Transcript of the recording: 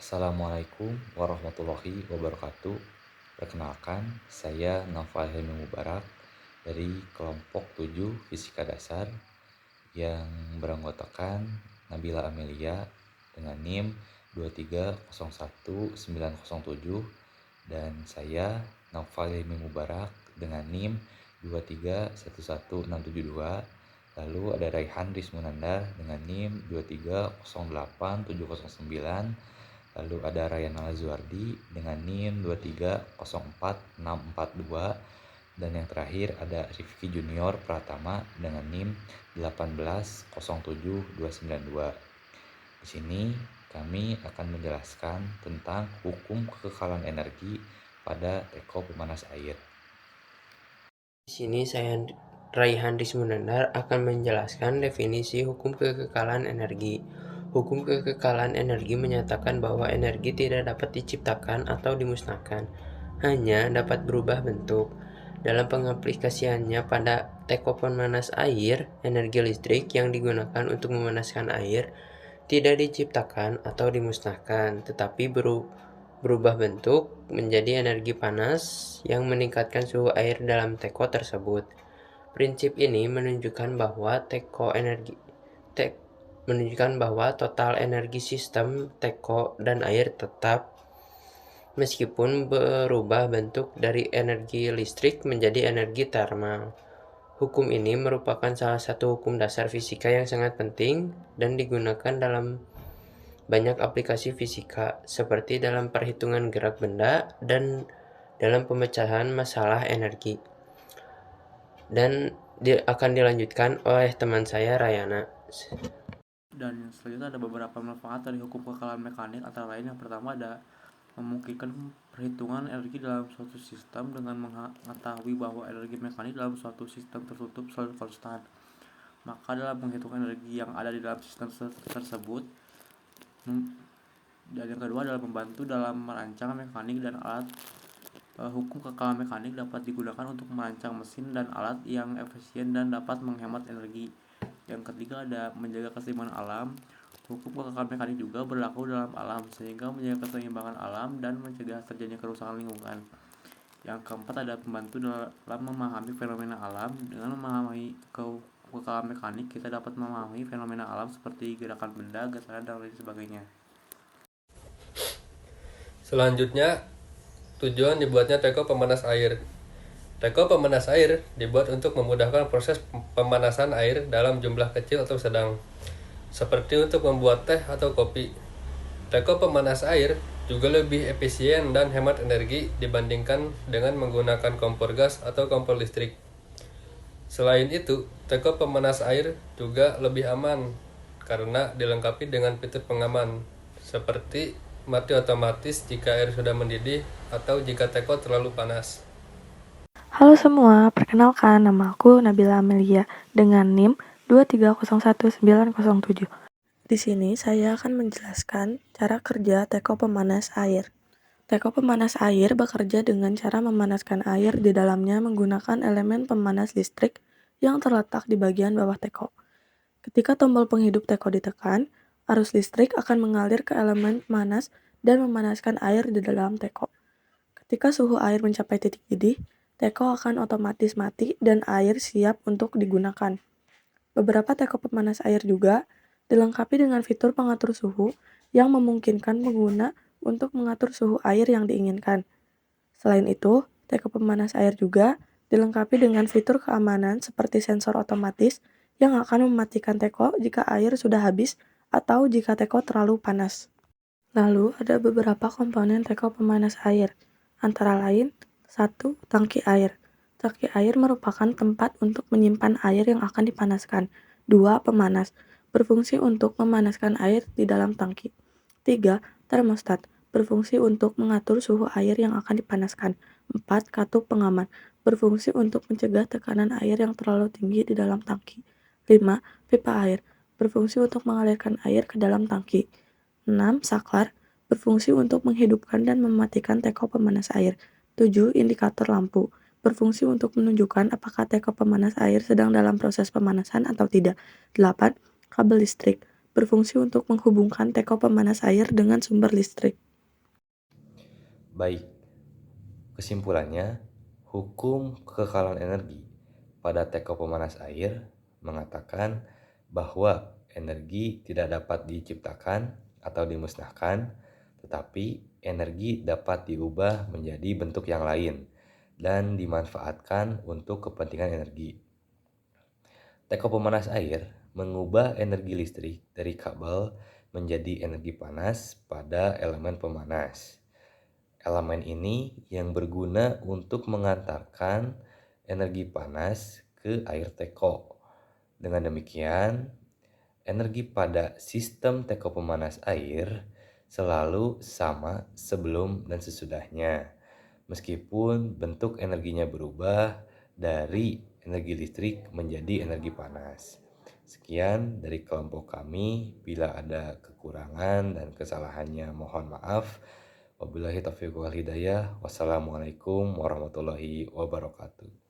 Assalamualaikum warahmatullahi wabarakatuh. Perkenalkan, saya Naufal Helmi Mubarak dari kelompok 7 Fisika Dasar yang beranggotakan Nabila Amelia dengan NIM 2301907 dan saya Naufal Helmi Mubarak dengan NIM 2311672. Lalu ada Raihan Rizmunandar dengan NIM 2308709. Lalu ada Rayana Lazuardi dengan NIM 2304642 dan yang terakhir ada Rifki Junior Pratama dengan NIM 1807292. Di sini kami akan menjelaskan tentang hukum kekekalan energi pada teko pemanas air. Di sini saya Raihan Rizmunandar akan menjelaskan definisi hukum kekekalan energi. Hukum kekekalan energi menyatakan bahwa energi tidak dapat diciptakan atau dimusnahkan, hanya dapat berubah bentuk. Dalam pengaplikasiannya pada teko pemanas air, energi listrik yang digunakan untuk memanaskan air tidak diciptakan atau dimusnahkan, tetapi berubah bentuk menjadi energi panas yang meningkatkan suhu air dalam teko tersebut. Prinsip ini menunjukkan bahwa total energi sistem teko dan air tetap meskipun berubah bentuk dari energi listrik menjadi energi termal. Hukum ini merupakan salah satu hukum dasar fisika yang sangat penting dan digunakan dalam banyak aplikasi fisika, seperti dalam perhitungan gerak benda dan dalam pemecahan masalah energi. Dan akan dilanjutkan oleh teman saya Rayana. Dan selanjutnya ada beberapa manfaat dari hukum kekekalan mekanik, antara lain yang pertama ada memungkinkan perhitungan energi dalam suatu sistem dengan mengetahui bahwa energi mekanik dalam suatu sistem tertutup selalu konstan. Maka dalam menghitung energi yang ada di dalam sistem tersebut, dan yang kedua adalah membantu dalam merancang mekanik dan alat. Hukum kekekalan mekanik dapat digunakan untuk merancang mesin dan alat yang efisien dan dapat menghemat energi. Yang ketiga ada menjaga keseimbangan alam. Hukum kekekalan mekanik juga berlaku dalam alam, sehingga menjaga keseimbangan alam dan mencegah terjadinya kerusakan lingkungan. Yang keempat ada membantu dalam memahami fenomena alam. Dengan memahami kekekalan mekanik, kita dapat memahami fenomena alam seperti gerakan benda, getaran, dan lain sebagainya. Selanjutnya, tujuan dibuatnya teko pemanas air. Teko pemanas air dibuat untuk memudahkan proses pemanasan air dalam jumlah kecil atau sedang, seperti untuk membuat teh atau kopi. Teko pemanas air juga lebih efisien dan hemat energi dibandingkan dengan menggunakan kompor gas atau kompor listrik. Selain itu, teko pemanas air juga lebih aman karena dilengkapi dengan fitur pengaman, seperti mati otomatis jika air sudah mendidih atau jika teko terlalu panas. Halo semua, perkenalkan nama aku Nabila Amelia dengan NIM 2301907. Di sini saya akan menjelaskan cara kerja teko pemanas air. Teko pemanas air bekerja dengan cara memanaskan air di dalamnya menggunakan elemen pemanas listrik yang terletak di bagian bawah teko. Ketika tombol penghidup teko ditekan, arus listrik akan mengalir ke elemen pemanas dan memanaskan air di dalam teko. Ketika suhu air mencapai titik didih, teko akan otomatis mati dan air siap untuk digunakan. Beberapa teko pemanas air juga dilengkapi dengan fitur pengatur suhu yang memungkinkan pengguna untuk mengatur suhu air yang diinginkan. Selain itu, teko pemanas air juga dilengkapi dengan fitur keamanan seperti sensor otomatis yang akan mematikan teko jika air sudah habis atau jika teko terlalu panas. Lalu ada beberapa komponen teko pemanas air, antara lain 1. Tangki air. Tangki air merupakan tempat untuk menyimpan air yang akan dipanaskan. 2. Pemanas. Berfungsi untuk memanaskan air di dalam tangki. 3. Termostat. Berfungsi untuk mengatur suhu air yang akan dipanaskan. 4. Katup pengaman. Berfungsi untuk mencegah tekanan air yang terlalu tinggi di dalam tangki. 5. Pipa air. Berfungsi untuk mengalirkan air ke dalam tangki. 6. Saklar. Berfungsi untuk menghidupkan dan mematikan teko pemanas air. 7. Indikator lampu. Berfungsi untuk menunjukkan apakah teko pemanas air sedang dalam proses pemanasan atau tidak. 8. Kabel listrik. berfungsi untuk menghubungkan teko pemanas air dengan sumber listrik. Baik, kesimpulannya, hukum kekekalan energi pada teko pemanas air mengatakan bahwa energi tidak dapat diciptakan atau dimusnahkan, tetapi energi dapat diubah menjadi bentuk yang lain dan dimanfaatkan untuk kepentingan energi. Teko pemanas air mengubah energi listrik dari kabel menjadi energi panas pada elemen pemanas. Elemen ini yang berguna untuk mengantarkan energi panas ke air teko. Dengan demikian, energi pada sistem teko pemanas air selalu sama sebelum dan sesudahnya, meskipun bentuk energinya berubah dari energi listrik menjadi energi panas. Sekian dari kelompok kami. Bila ada kekurangan dan kesalahannya mohon maaf. Wabillahi taufiq wal hidayah. Wassalamualaikum warahmatullahi wabarakatuh.